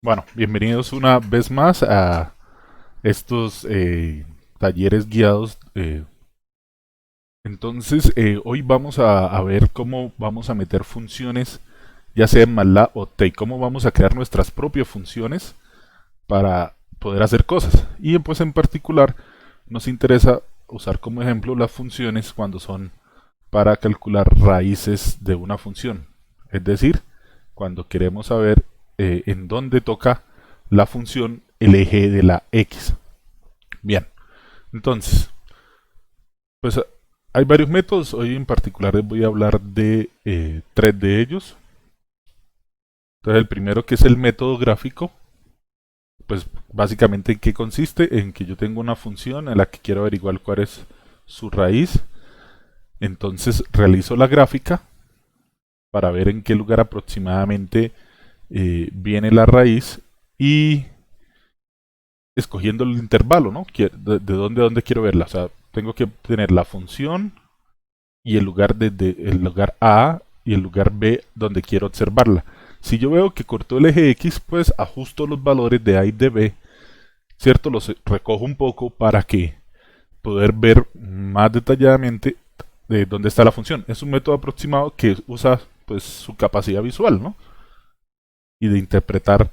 Bueno, bienvenidos una vez más a estos talleres guiados. Hoy vamos a ver cómo vamos a meter funciones, ya sea en MATLAB o TAI, cómo vamos a crear nuestras propias funciones para poder hacer cosas. Y pues en particular nos interesa usar como ejemplo las funciones cuando son para calcular raíces de una función. Es decir, cuando queremos saber en dónde toca la función el eje de la x. Bien, entonces, pues hay varios métodos. Hoy en particular les voy a hablar de tres de ellos. Entonces, el primero, que es el método gráfico, pues básicamente en qué consiste: en que yo tengo una función en la que quiero averiguar cuál es su raíz. Entonces realizo la gráfica para ver en qué lugar aproximadamente viene la raíz y escogiendo el intervalo, ¿no? De dónde a dónde quiero verla. O sea, tengo que tener la función y el lugar el lugar A y el lugar B donde quiero observarla. Si yo veo que cortó el eje X, pues ajusto los valores de A y de B, ¿cierto? Los recojo un poco para que poder ver más detalladamente de dónde está la función. Es un método aproximado que usa pues su capacidad visual, ¿no? Y de interpretar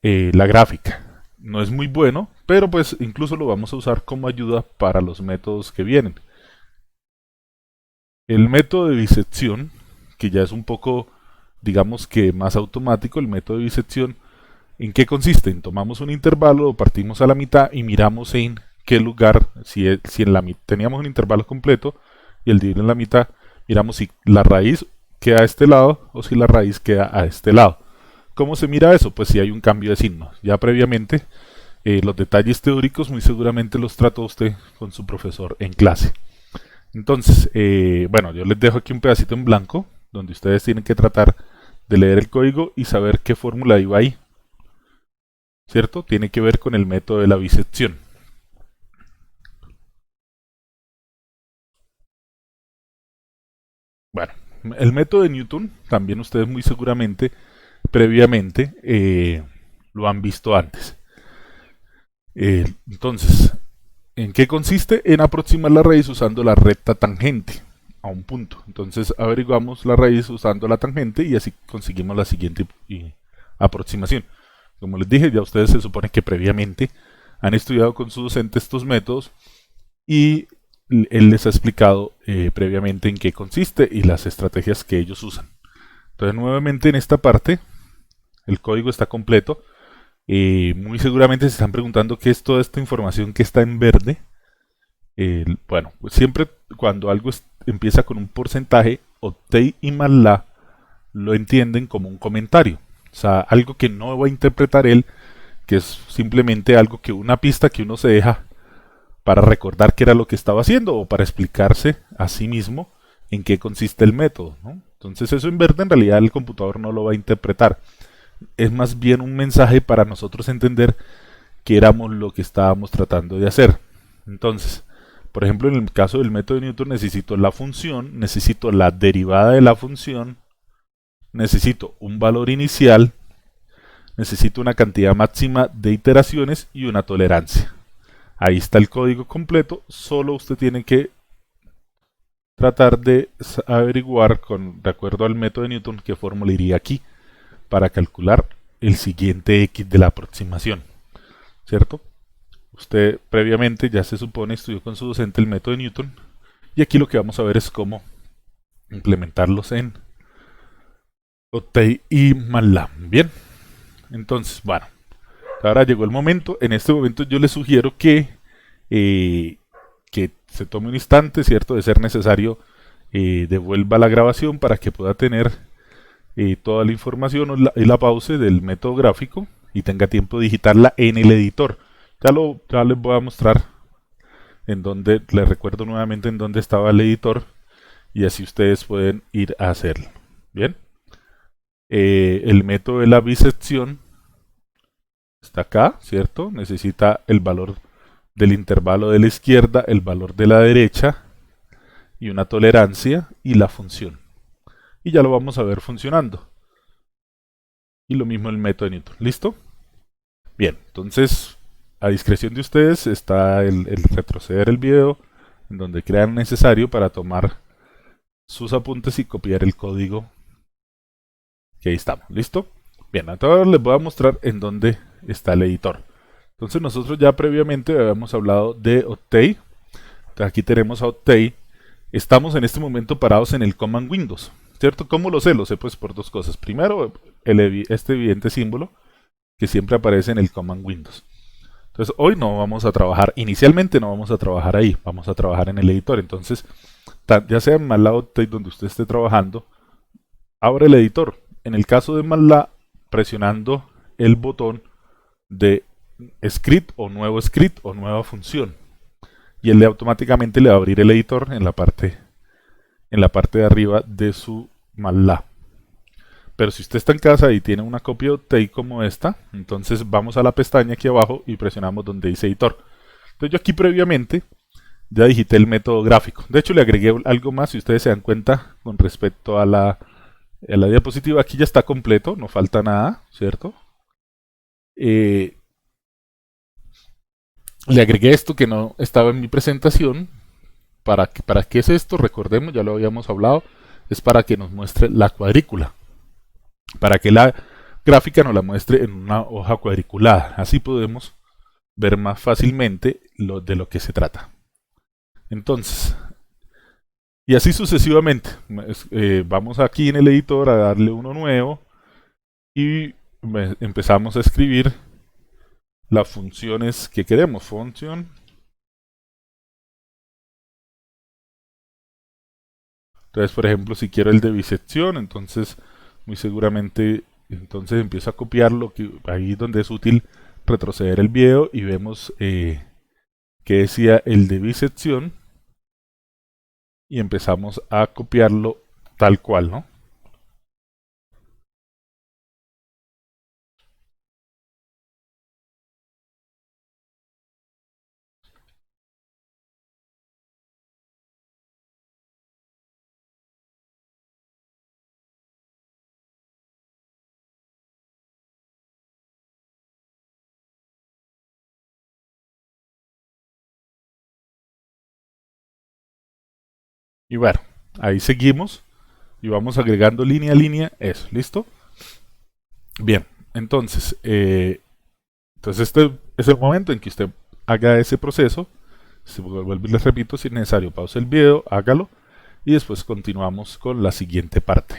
la gráfica. No es muy bueno, pero pues incluso lo vamos a usar como ayuda para los métodos que vienen. El método de bisección, que ya es un poco, digamos que más automático. El método de bisección, ¿en qué consiste? Tomamos un intervalo, lo partimos a la mitad y miramos en qué lugar, si en la teníamos un intervalo completo y el dividirlo en la mitad, miramos si la raíz queda a este lado o si la raíz queda a este lado. ¿Cómo se mira eso? Pues si hay un cambio de signo. Ya previamente, los detalles teóricos muy seguramente los trató usted con su profesor en clase. Entonces, bueno, yo les dejo aquí un pedacito en blanco donde ustedes tienen que tratar de leer el código y saber qué fórmula iba ahí, ¿cierto? Tiene que ver con el método de la bisección. Bueno, el método de Newton, también ustedes muy seguramente, previamente, lo han visto antes. Entonces, ¿en qué consiste? En aproximar la raíz usando la recta tangente a un punto. Entonces averiguamos la raíz usando la tangente y así conseguimos la siguiente aproximación. Como les dije, ya ustedes se supone que previamente han estudiado con su docente estos métodos y él les ha explicado previamente en qué consiste y las estrategias que ellos usan. Entonces nuevamente en esta parte el código está completo. Muy seguramente se están preguntando qué es toda esta información que está en verde. Bueno, pues siempre cuando algo empieza con un porcentaje, Octave y MATLAB lo entienden como un comentario. O sea, algo que no va a interpretar él, que es simplemente algo que una pista que uno se deja para recordar qué era lo que estaba haciendo o para explicarse a sí mismo en qué consiste el método, ¿no? Entonces eso en verde en realidad el computador no lo va a interpretar. Es más bien un mensaje para nosotros entender que éramos lo que estábamos tratando de hacer. Entonces, por ejemplo, en el caso del método de Newton necesito la función, necesito la derivada de la función, necesito un valor inicial, necesito una cantidad máxima de iteraciones y una tolerancia. Ahí está el código completo, solo usted tiene que tratar de averiguar de acuerdo al método de Newton qué fórmula iría aquí para calcular el siguiente x de la aproximación, ¿cierto? Usted previamente ya se supone estudió con su docente el método de Newton y aquí lo que vamos a ver es cómo implementarlos en Octave y MATLAB. Bien, entonces, bueno, ahora llegó el momento. En este momento yo le sugiero eh, que se tome un instante, ¿cierto? De ser necesario, devuelva la grabación para que pueda tener toda la información y la pause del método gráfico y tenga tiempo de digitarla en el editor. Ya les voy a mostrar en donde, les recuerdo nuevamente en donde estaba el editor y así ustedes pueden ir a hacerlo. Bien, el método de la bisección está acá, ¿cierto? Necesita el valor del intervalo de la izquierda, el valor de la derecha y una tolerancia y la función. Y ya lo vamos a ver funcionando. y lo mismo el método de Newton. ¿Listo? Bien, entonces a discreción de ustedes está el retroceder el video en donde crean necesario para tomar sus apuntes y copiar el código que ahí estamos. ¿Listo? Bien, ahora les voy a mostrar en dónde está el editor. Entonces nosotros ya previamente habíamos hablado de Octave. Entonces aquí tenemos a Octave. Estamos en este momento parados en el Command Windows, ¿cierto? ¿Cómo lo sé? Lo sé pues por dos cosas. Primero, este evidente símbolo que siempre aparece en el Command Windows. Entonces hoy no vamos a trabajar, inicialmente no vamos a trabajar ahí, vamos a trabajar en el editor. Entonces, ya sea en MATLAB Octave donde usted esté trabajando, abre el editor. En el caso de MATLAB, presionando el botón de script o nuevo script o nueva función. Y él automáticamente le va a abrir el editor en la parte de arriba de su MATLAB. Pero si usted está en casa y tiene una copia de Octave como esta, entonces vamos a la pestaña aquí abajo y presionamos donde dice editor. Entonces yo aquí previamente ya digité el método gráfico. De hecho le agregué algo más, si ustedes se dan cuenta, con respecto a la diapositiva. Aquí ya está completo, no falta nada, ¿cierto? Le agregué esto que no estaba en mi presentación. ¿Para qué es esto? Recordemos, ya lo habíamos hablado, es para que nos muestre la cuadrícula. Para que la gráfica nos la muestre en una hoja cuadriculada. Así podemos ver más fácilmente de lo que se trata. Entonces, y así sucesivamente. Vamos aquí en el editor a darle uno nuevo y empezamos a escribir las funciones que queremos. Función. Entonces, por ejemplo, si quiero el de bisección, entonces muy seguramente entonces empiezo a copiarlo, ahí donde es útil retroceder el video y vemos que decía el de bisección y empezamos a copiarlo tal cual, ¿no? Y bueno, ahí seguimos y vamos agregando línea a línea eso, ¿listo? Bien, entonces, este es el momento en que usted haga ese proceso. Si vuelvo y les repito, si es necesario, pause el video, hágalo y después continuamos con la siguiente parte.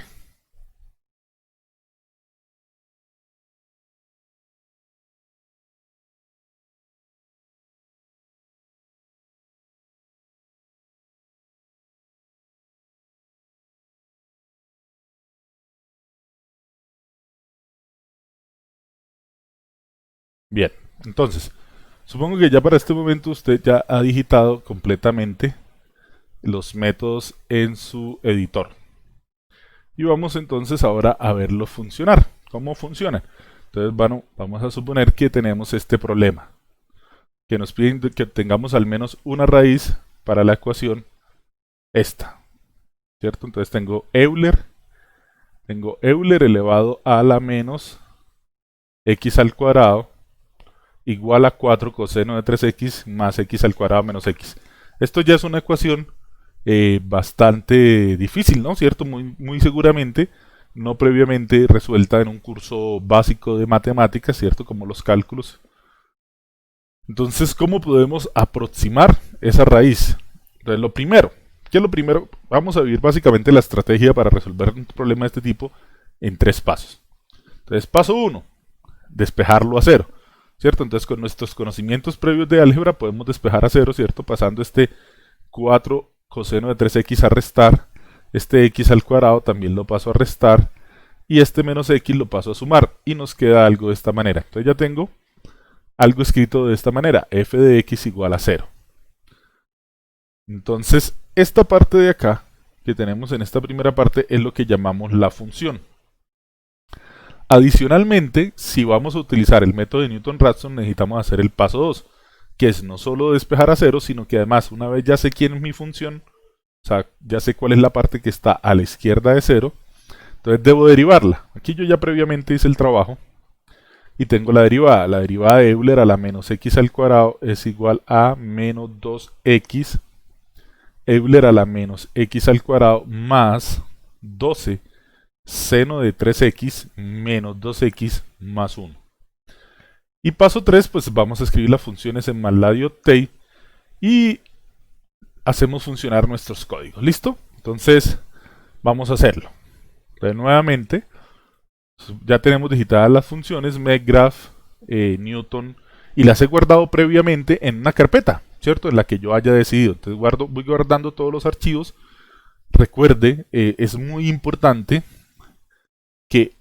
Bien, entonces, supongo que ya para este momento usted ya ha digitado completamente los métodos en su editor. Y vamos entonces ahora a verlo funcionar. ¿Cómo funciona? Entonces, bueno, vamos a suponer que tenemos este problema. Que nos piden que tengamos al menos una raíz para la ecuación esta. ¿Cierto? Entonces tengo Euler elevado a la menos x al cuadrado igual a 4 coseno de 3x más x al cuadrado menos x. Esto ya es una ecuación bastante difícil, ¿no? ¿Cierto? Muy seguramente no previamente resuelta en un curso básico de matemáticas, ¿cierto? Como los cálculos. Entonces, ¿cómo podemos aproximar esa raíz? Entonces, ¿qué es lo primero? Vamos a vivir básicamente la estrategia para resolver un problema de este tipo en 3 pasos. Entonces, paso 1, despejarlo a 0. ¿Cierto? Entonces con nuestros conocimientos previos de álgebra podemos despejar a 0, ¿cierto? Pasando este 4 coseno de 3x a restar, este x al cuadrado también lo paso a restar, y este menos x lo paso a sumar, y nos queda algo de esta manera. Entonces ya tengo algo escrito de esta manera, f de x igual a 0. Entonces, esta parte de acá, que tenemos en esta primera parte, es lo que llamamos la función. Adicionalmente, si vamos a utilizar el método de Newton-Raphson, necesitamos hacer el paso 2, que es no solo despejar a 0, sino que además, una vez ya sé quién es mi función, o sea, ya sé cuál es la parte que está a la izquierda de 0, Entonces debo derivarla. Aquí yo ya previamente hice el trabajo y tengo la derivada. La derivada de Euler a la menos x al cuadrado es igual a menos 2x Euler a la menos x al cuadrado más 12 seno de 3x menos 2x más 1. Y paso 3, pues vamos a escribir las funciones en MATLAB.txt y hacemos funcionar nuestros códigos. ¿Listo? Entonces, vamos a hacerlo. Entonces, nuevamente, ya tenemos digitadas las funciones MedGraph, Newton, y las he guardado previamente en una carpeta, ¿cierto? En la que yo haya decidido. Entonces, voy guardando todos los archivos. Recuerde, es muy importante que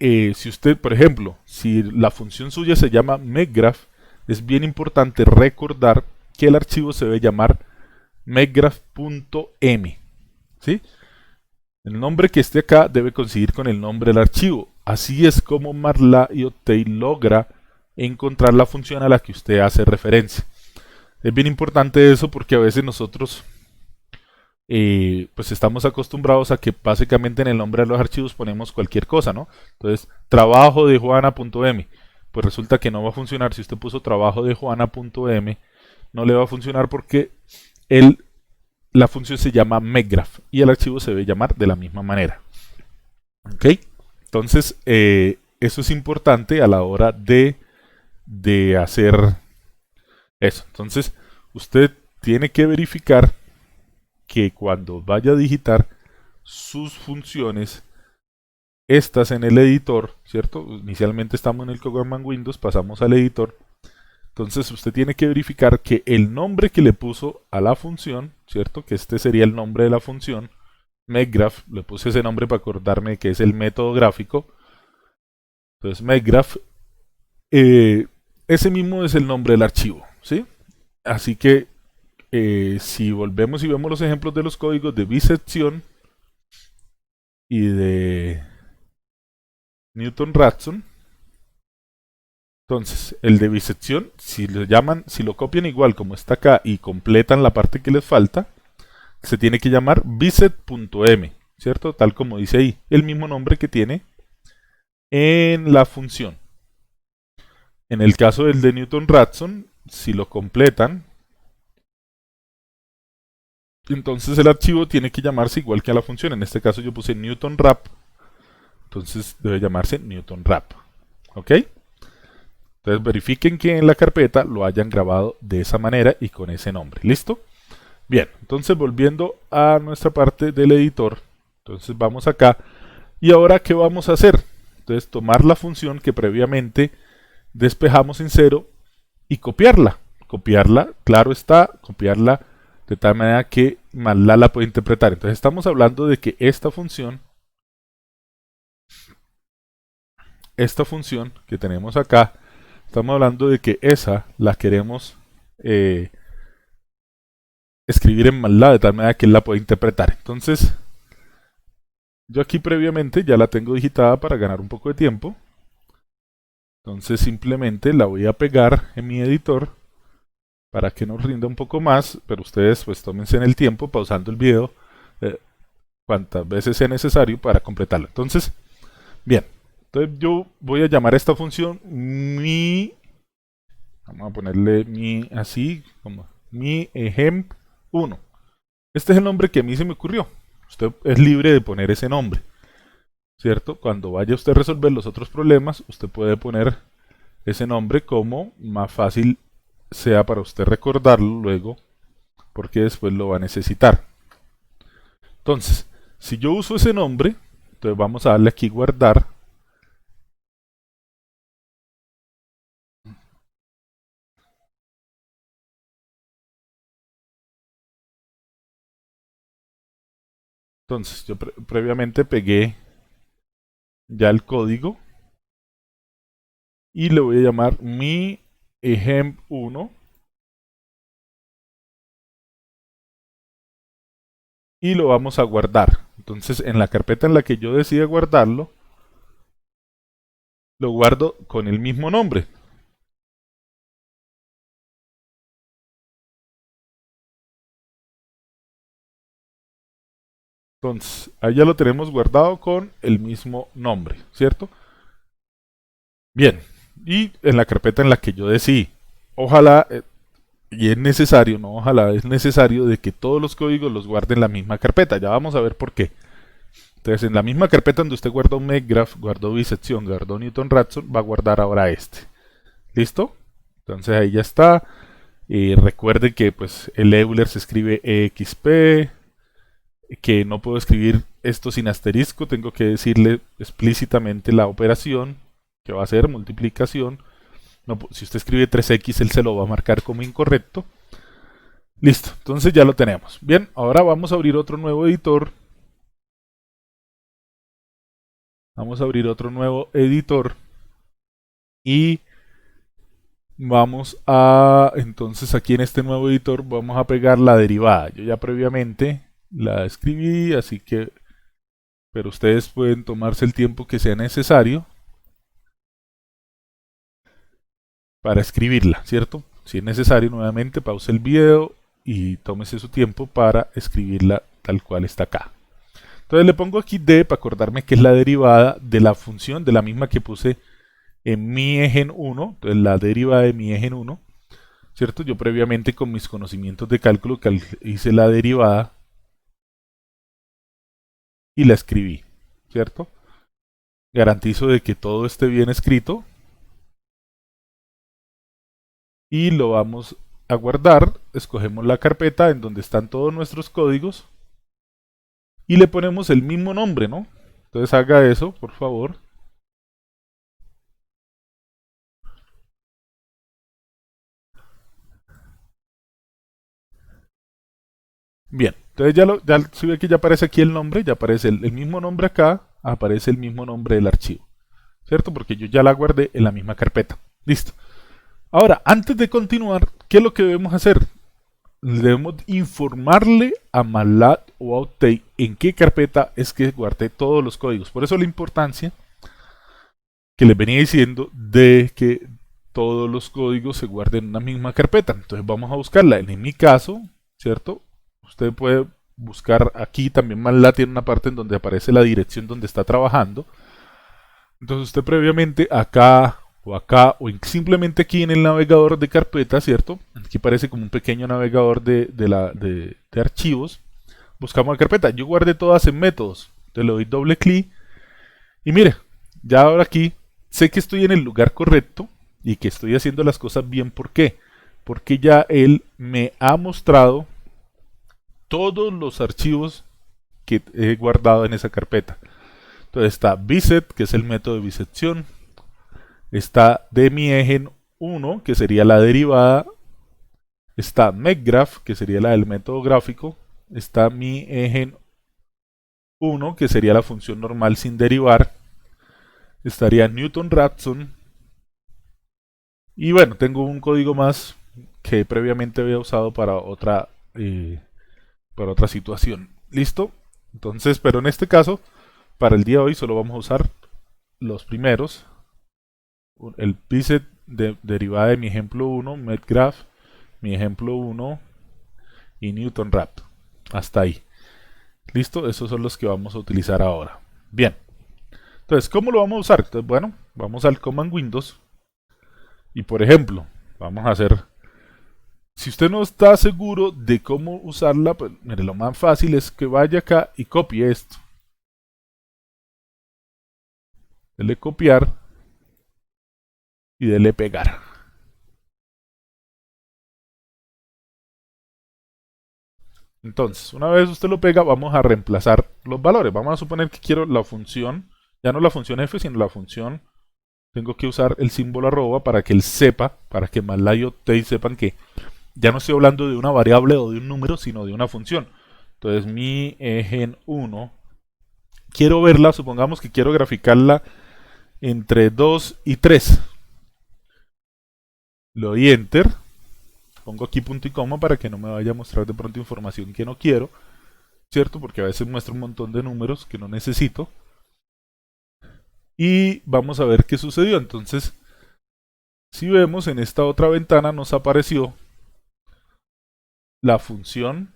si usted, por ejemplo, si la función suya se llama MedGraph, es bien importante recordar que el archivo se debe llamar medgraph.m, ¿sí? El nombre que esté acá debe coincidir con el nombre del archivo. Así es como MATLAB.txt logra encontrar la función a la que usted hace referencia. Es bien importante eso porque a veces nosotros pues estamos acostumbrados a que básicamente en el nombre de los archivos ponemos cualquier cosa, ¿no? Entonces, trabajo de Juana.m. Pues resulta que no va a funcionar. Si usted puso trabajo de Juana.m, no le va a funcionar porque la función se llama medgraph y el archivo se debe llamar de la misma manera. ¿Ok? Entonces, eso es importante a la hora de hacer eso. Entonces, usted tiene que verificar que cuando vaya a digitar sus funciones, estas en el editor, ¿cierto? Inicialmente estamos en el Command Windows, pasamos al editor. Entonces usted tiene que verificar que el nombre que le puso a la función, ¿cierto? Que este sería el nombre de la función, medgraph, le puse ese nombre para acordarme que es el método gráfico. Entonces medgraph, ese mismo es el nombre del archivo, ¿sí? Así que si volvemos y vemos los ejemplos de los códigos de bisección y de Newton-Raphson, entonces el de bisección, si lo copian igual como está acá y completan la parte que les falta, se tiene que llamar bisect.m, ¿cierto? Tal como dice ahí, el mismo nombre que tiene en la función. En el caso del de Newton-Raphson, si lo completan, entonces el archivo tiene que llamarse igual que a la función. En este caso yo puse Newton-Rap, entonces debe llamarse Newton-Rap. ¿Ok? Entonces verifiquen que en la carpeta lo hayan grabado de esa manera y con ese nombre. ¿Listo? Bien, entonces volviendo a nuestra parte del editor, entonces vamos acá. ¿Y ahora qué vamos a hacer? Entonces tomar la función que previamente despejamos en cero y copiarla. Copiarla, claro está, copiarla de tal manera que MATLAB la puede interpretar. Entonces estamos hablando de que esta función que tenemos acá, estamos hablando de que esa la queremos escribir en MATLAB de tal manera que él la puede interpretar. Entonces, yo aquí previamente ya la tengo digitada para ganar un poco de tiempo. Entonces simplemente la voy a pegar en mi editor para que nos rinda un poco más, pero ustedes pues tómense en el tiempo pausando el video cuantas veces sea necesario para completarlo. Entonces, bien, entonces yo voy a llamar a esta función vamos a ponerle así, como mi ejem1. Este es el nombre que a mí se me ocurrió. Usted es libre de poner ese nombre, ¿cierto? Cuando vaya usted a resolver los otros problemas, usted puede poner ese nombre como más fácil sea para usted recordarlo luego, porque después lo va a necesitar. Entonces, si yo uso ese nombre, entonces vamos a darle aquí guardar. Entonces, yo previamente pegué ya el código y le voy a llamar mi ejem1 y lo vamos a guardar. Entonces, en la carpeta en la que yo decida guardarlo, lo guardo con el mismo nombre. Entonces, ahí ya lo tenemos guardado con el mismo nombre, ¿cierto? Bien, y en la carpeta en la que yo decidí, ojalá, y es necesario, no ojalá, es necesario de que todos los códigos los guarde en la misma carpeta. Ya vamos a ver por qué. Entonces, en la misma carpeta donde usted guardó MakeGraph, guardó bisección, guardó Newton Raphson, va a guardar ahora este. ¿Listo? Entonces ahí ya está. Recuerden que pues el Euler se escribe EXP, que no puedo escribir esto sin asterisco, tengo que decirle explícitamente la operación, que va a ser multiplicación. No, si usted escribe 3x, él se lo va a marcar como incorrecto. Listo, entonces ya lo tenemos. Bien, ahora vamos a abrir otro nuevo editor. Vamos a abrir otro nuevo editor. Y vamos a, entonces aquí en este nuevo editor vamos a pegar la derivada. Yo ya previamente la escribí, así que, pero ustedes pueden tomarse el tiempo que sea necesario para escribirla, ¿cierto? Si es necesario, nuevamente pause el video y tómese su tiempo para escribirla tal cual está acá. Entonces le pongo aquí D para acordarme que es la derivada de la función, de la misma que puse en mi eje 1, entonces la derivada de mi eje 1, ¿cierto? Yo previamente con mis conocimientos de cálculo hice la derivada y la escribí, ¿cierto? Garantizo de que todo esté bien escrito y lo vamos a guardar. Escogemos la carpeta en donde están todos nuestros códigos y le ponemos el mismo nombre, ¿no? Entonces haga eso, por favor. Bien, entonces ya si ve que ya aparece aquí el nombre, ya aparece el mismo nombre acá, aparece el mismo nombre del archivo, ¿cierto? Porque yo ya la guardé en la misma carpeta. Listo. Ahora, antes de continuar, ¿qué es lo que debemos hacer? Debemos informarle a MATLAB o a Optane en qué carpeta es que guardé todos los códigos. Por eso la importancia que les venía diciendo de que todos los códigos se guarden en una misma carpeta. Entonces vamos a buscarla. En mi caso, ¿cierto? Usted puede buscar aquí, también MATLAB tiene una parte en donde aparece la dirección donde está trabajando. Entonces usted previamente acá o simplemente aquí en el navegador de carpeta, ¿cierto? Aquí aparece como un pequeño navegador de archivos. Buscamos la carpeta. Yo guardé todas en métodos. Entonces le doy doble clic y mire, ya ahora aquí sé que estoy en el lugar correcto y que estoy haciendo las cosas bien. ¿Por qué? Porque ya él me ha mostrado todos los archivos que he guardado en esa carpeta. Entonces está biset, que es el método de bisección. Está de mi eje 1, que sería la derivada. Está MakeGraph, que sería la del método gráfico. Está mi eje 1, que sería la función normal sin derivar. Estaría Newton Raphson. Y bueno, tengo un código más que previamente había usado para otra situación. ¿Listo? Entonces, pero en este caso, para el día de hoy solo vamos a usar los primeros. El biset derivada de mi ejemplo 1, MakeGraph, mi ejemplo 1 y Newton Raphson. Hasta ahí. ¿Listo? Esos son los que vamos a utilizar ahora. Bien. Entonces, ¿cómo lo vamos a usar? Entonces, bueno, vamos al Command Windows. Y por ejemplo, vamos a hacer... Si usted no está seguro de cómo usarla, pues mire, lo más fácil es que vaya acá y copie esto. Dele copiar y dele pegar. Entonces, una vez usted lo pega, vamos a reemplazar los valores. Vamos a suponer que quiero la función, ya no la función f, sino la función. Tengo que usar el símbolo arroba para que él sepa, para que MATLAB y Optane sepan que ya no estoy hablando de una variable o de un número, sino de una función. Entonces, mi eje 1, quiero verla, supongamos que quiero graficarla entre 2 y 3. Le doy Enter. Pongo aquí punto y coma para que no me vaya a mostrar de pronto información que no quiero, ¿cierto? Porque a veces muestra un montón de números que no necesito. Y vamos a ver qué sucedió. Entonces, si vemos en esta otra ventana nos apareció la función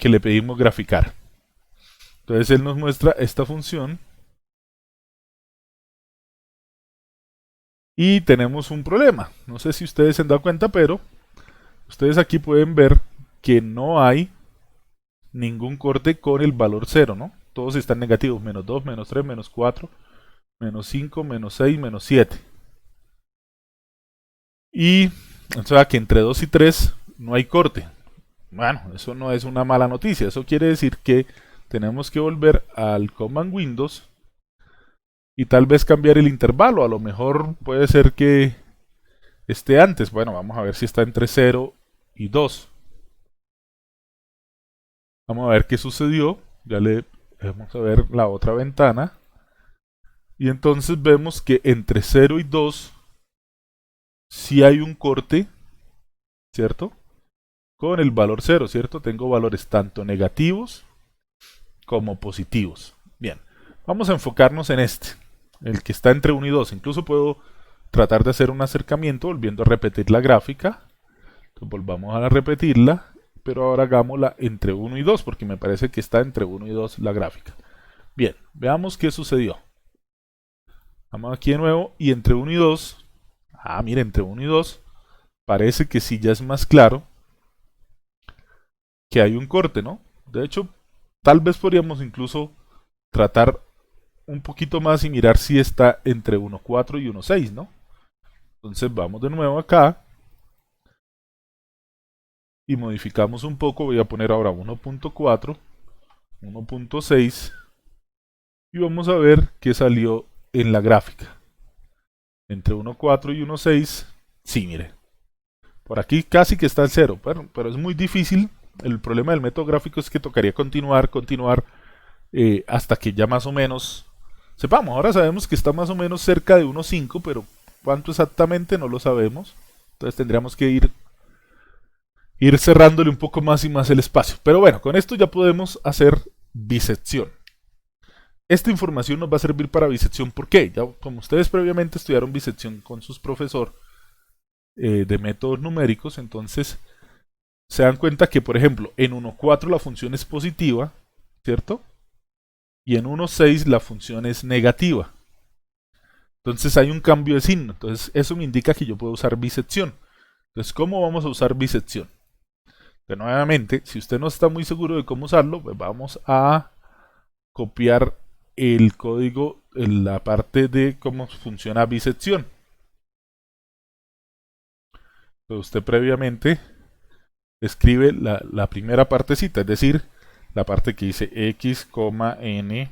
que le pedimos graficar. Entonces él nos muestra esta función y tenemos un problema. No sé si ustedes se han dado cuenta, pero ustedes aquí pueden ver que no hay ningún corte con el valor 0, ¿no? Todos están negativos, menos 2, menos 3, menos 4, menos 5, menos 6, menos 7. Y o sea que entre 2 y 3 no hay corte. Bueno, eso no es una mala noticia. Eso quiere decir que tenemos que volver al Command Windows y tal vez cambiar el intervalo. A lo mejor puede ser que esté antes. Bueno, vamos a ver si está entre 0 y 2. Vamos a ver qué sucedió. Ya le vamos a ver la otra ventana. Y entonces vemos que entre 0 y 2 sí hay un corte, ¿cierto? Con el valor 0, ¿cierto? Tengo valores tanto negativos como positivos. Bien, vamos a enfocarnos en este, el que está entre 1 y 2. Incluso puedo tratar de hacer un acercamiento volviendo a repetir la gráfica. Entonces volvamos a repetirla, pero ahora hagámosla entre 1 y 2, porque me parece que está entre 1 y 2 la gráfica. Bien, veamos qué sucedió. Vamos aquí de nuevo y entre 1 y 2, mire, entre 1 y 2 parece que sí ya es más claro que hay un corte, ¿no? De hecho, tal vez podríamos incluso tratar un poquito más y mirar si está entre 1.4 y 1.6, ¿no? Entonces vamos de nuevo acá y modificamos un poco. Voy a poner ahora 1.4, 1.6 y vamos a ver qué salió en la gráfica. Entre 1.4 y 1.6, sí, mire. Por aquí casi que está el 0, pero es muy difícil. El problema del método gráfico es que tocaría continuar hasta que ya más o menos sepamos. Ahora sabemos que está más o menos cerca de 1.5, pero cuánto exactamente no lo sabemos. Entonces tendríamos que ir cerrándole un poco más y más el espacio. Pero bueno, con esto ya podemos hacer bisección. Esta información nos va a servir para bisección. ¿Por qué? Ya, como ustedes previamente estudiaron bisección con sus profesores de métodos numéricos, entonces se dan cuenta que, por ejemplo, en 1.4 la función es positiva, ¿cierto? Y en 1.6 la función es negativa. Entonces hay un cambio de signo. Entonces eso me indica que yo puedo usar bisección. Entonces, ¿cómo vamos a usar bisección? Pero nuevamente, si usted no está muy seguro de cómo usarlo, pues vamos a copiar el código en la parte de cómo funciona bisección. Entonces usted previamente escribe la primera partecita, es decir, la parte que dice x, n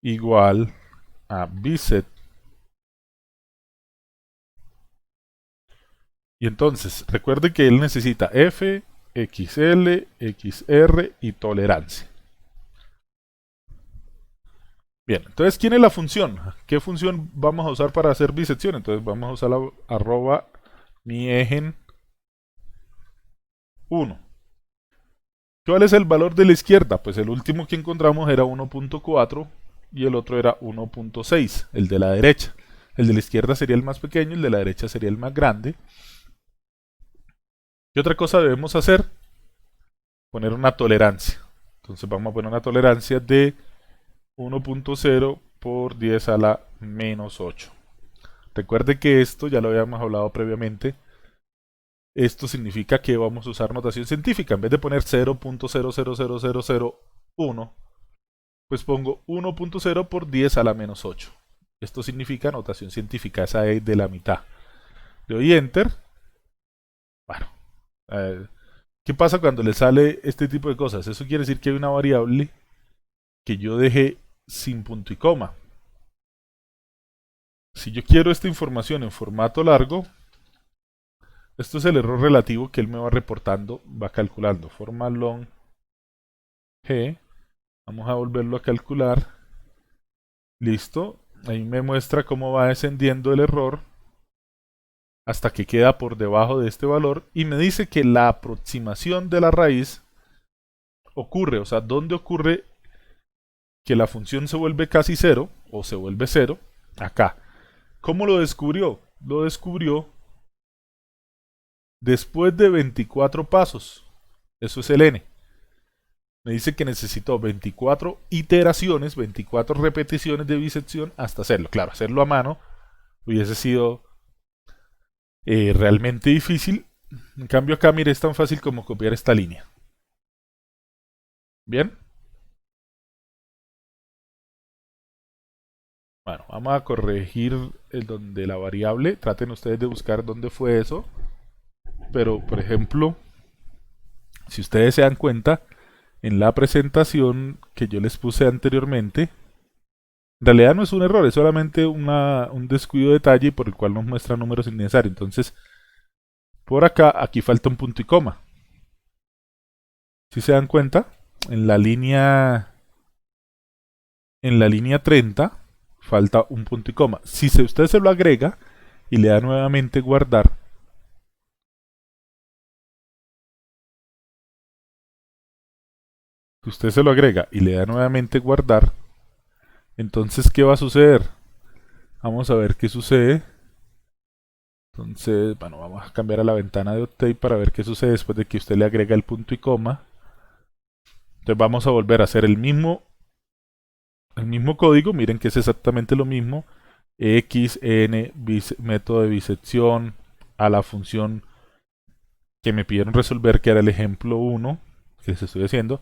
igual a biset. Y entonces, recuerde que él necesita f, xl, xr y tolerancia. Bien, entonces, ¿quién es la función? ¿Qué función vamos a usar para hacer bisección? Entonces vamos a usar la arroba miegen 1. ¿Cuál es el valor de la izquierda? Pues el último que encontramos era 1.4 y el otro era 1.6, el de la derecha. El de la izquierda sería el más pequeño, el de la derecha sería el más grande. ¿Qué otra cosa debemos hacer? Poner una tolerancia. Entonces vamos a poner una tolerancia de 1.0 por 10 a la menos 8. Recuerde que esto ya lo habíamos hablado previamente. Esto significa que vamos a usar notación científica. En vez de poner 0.000001, pues pongo 1.0 por 10 a la menos 8. Esto significa notación científica, esa es de la mitad. Le doy Enter. Bueno, ¿qué pasa cuando le sale este tipo de cosas? Eso quiere decir que hay una variable que yo dejé sin punto y coma. Si yo quiero esta información en formato largo, esto es el error relativo que él me va reportando, va calculando. Forma long g. Vamos a volverlo a calcular. Listo. Ahí me muestra cómo va descendiendo el error hasta que queda por debajo de este valor y me dice que la aproximación de la raíz ocurre, o sea, ¿dónde ocurre que la función se vuelve casi cero o se vuelve cero? Acá. ¿Cómo lo descubrió? Lo descubrió después de 24 pasos. Eso es el n. Me dice que necesito 24 iteraciones, 24 repeticiones de bisección hasta hacerlo. Claro, hacerlo a mano hubiese sido realmente difícil. En cambio acá, mire, es tan fácil como copiar esta línea. Bien. Bueno, vamos a corregir el donde la variable. Traten ustedes de buscar dónde fue eso. Pero, por ejemplo, si ustedes se dan cuenta, en la presentación que yo les puse anteriormente, en realidad no es un error, es solamente un descuido de detalle por el cual nos muestra números innecesarios. Entonces, por acá, aquí falta un punto y coma. Si se dan cuenta, en la línea 30 falta un punto y coma. Si usted se lo agrega y le da nuevamente guardar, usted se lo agrega y le da nuevamente guardar, entonces ¿qué va a suceder? Vamos a ver qué sucede. Entonces, bueno, vamos a cambiar a la ventana de Octave para ver qué sucede después de que usted le agrega el punto y coma. Entonces vamos a volver a hacer el mismo código. Miren que es exactamente lo mismo. X, N, método de bisección, a la función que me pidieron resolver, que era el ejemplo 1 que les estoy haciendo,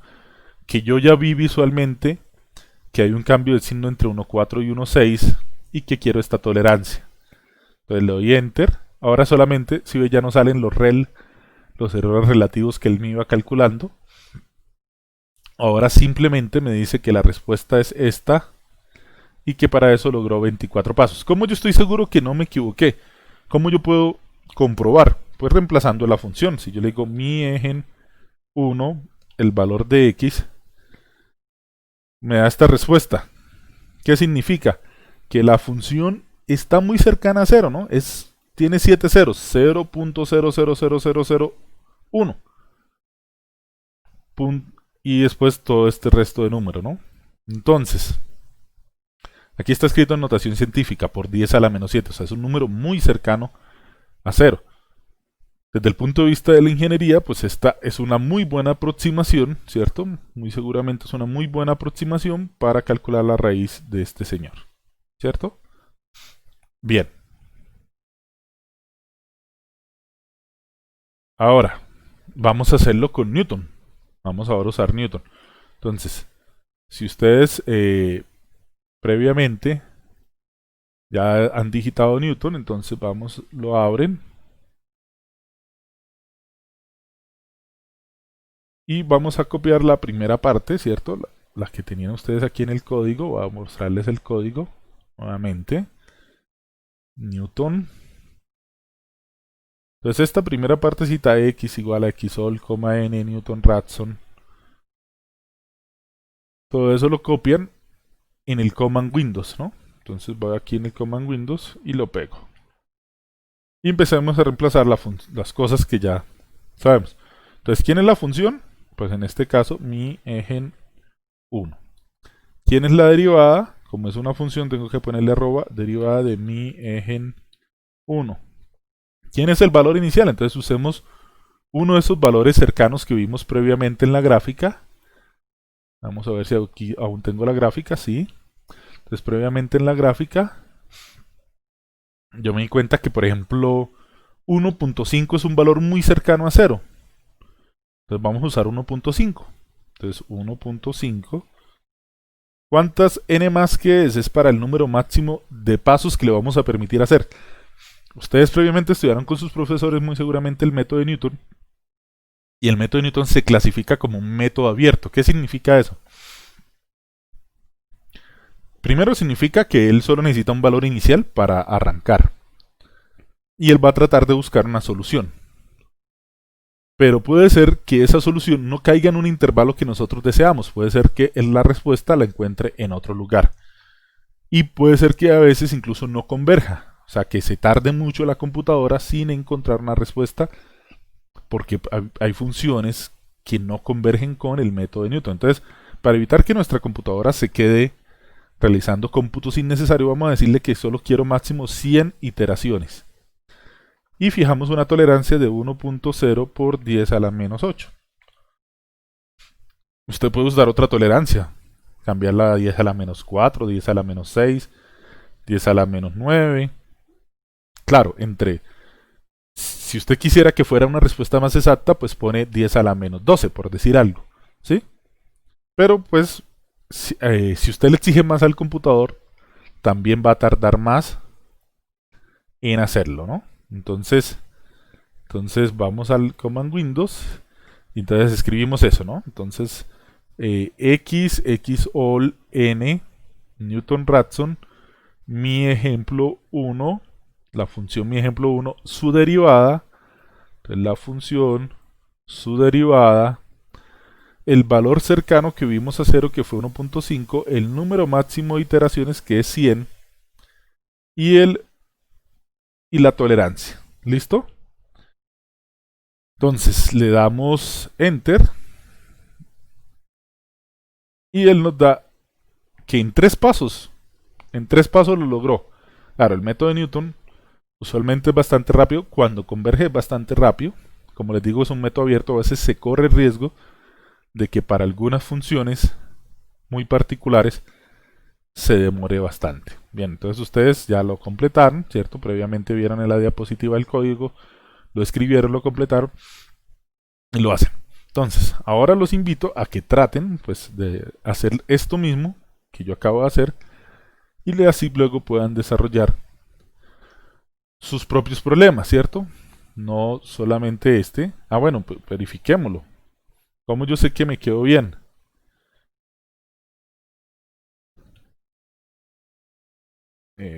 que yo ya vi visualmente que hay un cambio de signo entre 1.4 y 1.6 y que quiero esta tolerancia. Entonces le doy Enter. Ahora solamente, si ve, ya no salen los errores relativos que él me iba calculando. Ahora simplemente me dice que la respuesta es esta y que para eso logró 24 pasos. ¿Cómo yo estoy seguro que no me equivoqué? ¿Cómo yo puedo comprobar? Pues reemplazando la función. Si yo le digo mi egen 1, el valor de x, me da esta respuesta. ¿Qué significa? Que la función está muy cercana a 0, ¿no? Tiene 7 ceros, 0.000001. Y después todo este resto de número, ¿no? Entonces, aquí está escrito en notación científica por 10 a la menos 7, o sea, es un número muy cercano a 0. Desde el punto de vista de la ingeniería, pues esta es una muy buena aproximación, ¿cierto? Muy seguramente es una muy buena aproximación para calcular la raíz de este señor, ¿cierto? Bien. Ahora, vamos a hacerlo con Newton. Vamos ahora a usar Newton. Entonces, si ustedes previamente ya han digitado Newton, entonces lo abren. Y vamos a copiar la primera parte, ¿cierto? La que tenían ustedes aquí en el código. Voy a mostrarles el código nuevamente. Newton. Entonces esta primera partecita x igual a xsol, n, Newton Raphson. Todo eso lo copian en el command Windows, ¿no? Entonces voy aquí en el command Windows y lo pego. Y empecemos a reemplazar las cosas que ya sabemos. Entonces, ¿quién es la función? Pues en este caso, mi egen 1. ¿Quién es la derivada? Como es una función, tengo que ponerle arroba derivada de mi egen 1. ¿Quién es el valor inicial? Entonces usemos uno de esos valores cercanos que vimos previamente en la gráfica. Vamos a ver si aquí aún tengo la gráfica, sí. Entonces previamente en la gráfica yo me di cuenta que, por ejemplo, 1.5 es un valor muy cercano a 0. Entonces vamos a usar 1.5. Entonces 1.5. ¿Cuántas n más que es? Es para el número máximo de pasos que le vamos a permitir hacer. Ustedes previamente estudiaron con sus profesores muy seguramente el método de Newton. Y el método de Newton se clasifica como un método abierto. ¿Qué significa eso? Primero significa que él solo necesita un valor inicial para arrancar. Y él va a tratar de buscar una solución. Pero puede ser que esa solución no caiga en un intervalo que nosotros deseamos. Puede ser que la respuesta la encuentre en otro lugar. Y puede ser que a veces incluso no converja. O sea, que se tarde mucho la computadora sin encontrar una respuesta, porque hay funciones que no convergen con el método de Newton. Entonces, para evitar que nuestra computadora se quede realizando cómputos innecesarios, vamos a decirle que solo quiero máximo 100 iteraciones. y fijamos una tolerancia de 1.0 por 10 a la menos 8. Usted puede usar otra tolerancia, cambiarla a 10 a la menos 4, 10 a la menos 6, 10 a la menos 9. Claro, si usted quisiera que fuera una respuesta más exacta, pues pone 10 a la menos 12, por decir algo, ¿sí? Pero pues, si usted le exige más al computador, también va a tardar más en hacerlo, ¿no? Entonces vamos al Command Windows y entonces escribimos eso, ¿no? Entonces, x all n Newton Raphson mi ejemplo 1, la función mi ejemplo 1, su derivada, entonces la función, su derivada, el valor cercano que vimos a 0 que fue 1.5, el número máximo de iteraciones que es 100 y la tolerancia. ¿Listo? Entonces le damos Enter y él nos da que en 3 pasos lo logró. Claro, el método de Newton usualmente es bastante rápido, cuando converge es bastante rápido. Como les digo, es un método abierto, a veces se corre el riesgo de que para algunas funciones muy particulares se demore bastante. Bien, entonces ustedes ya lo completaron, ¿cierto? Previamente vieron en la diapositiva el código, lo escribieron, lo completaron y lo hacen. Entonces, ahora los invito a que traten pues de hacer esto mismo que yo acabo de hacer y así luego puedan desarrollar sus propios problemas, ¿cierto? No solamente este. Ah, bueno, pues verifiquémoslo. ¿Cómo yo sé que me quedó bien?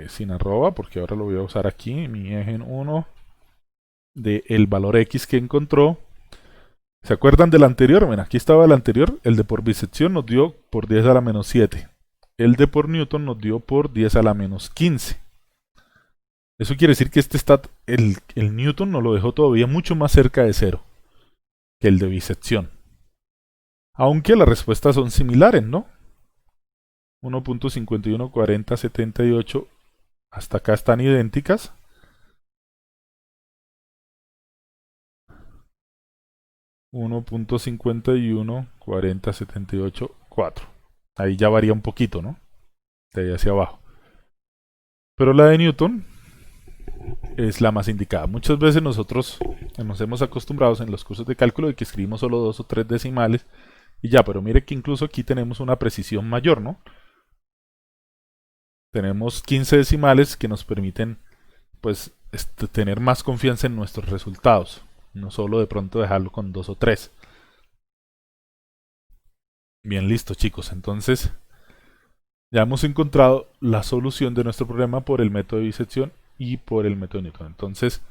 Sin arroba, porque ahora lo voy a usar aquí, mi eje 1 de el valor x que encontró. ¿Se acuerdan del anterior? Bueno, aquí estaba el anterior, el de por bisección nos dio por 10 a la menos 7. El de por Newton nos dio por 10 a la menos 15. Eso quiere decir que el Newton nos lo dejó todavía mucho más cerca de 0 que el de bisección. Aunque las respuestas son similares, ¿no? 1.51, 40, 78, hasta acá están idénticas. 1.51, 40, 78, 4. Ahí ya varía un poquito, ¿no? De ahí hacia abajo. Pero la de Newton es la más indicada. Muchas veces nosotros nos hemos acostumbrado en los cursos de cálculo de que escribimos solo 2 o 3 decimales y ya, pero mire que incluso aquí tenemos una precisión mayor, ¿no? Tenemos 15 decimales que nos permiten pues tener más confianza en nuestros resultados, no solo de pronto dejarlo con 2 o 3. Bien, listo chicos, entonces ya hemos encontrado la solución de nuestro problema por el método de bisección y por el método de Newton. Entonces,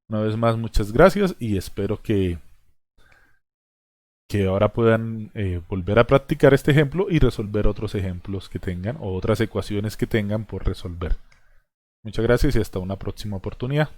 una vez más, muchas gracias y espero que ahora puedan volver a practicar este ejemplo y resolver otros ejemplos que tengan o otras ecuaciones que tengan por resolver. Muchas gracias y hasta una próxima oportunidad.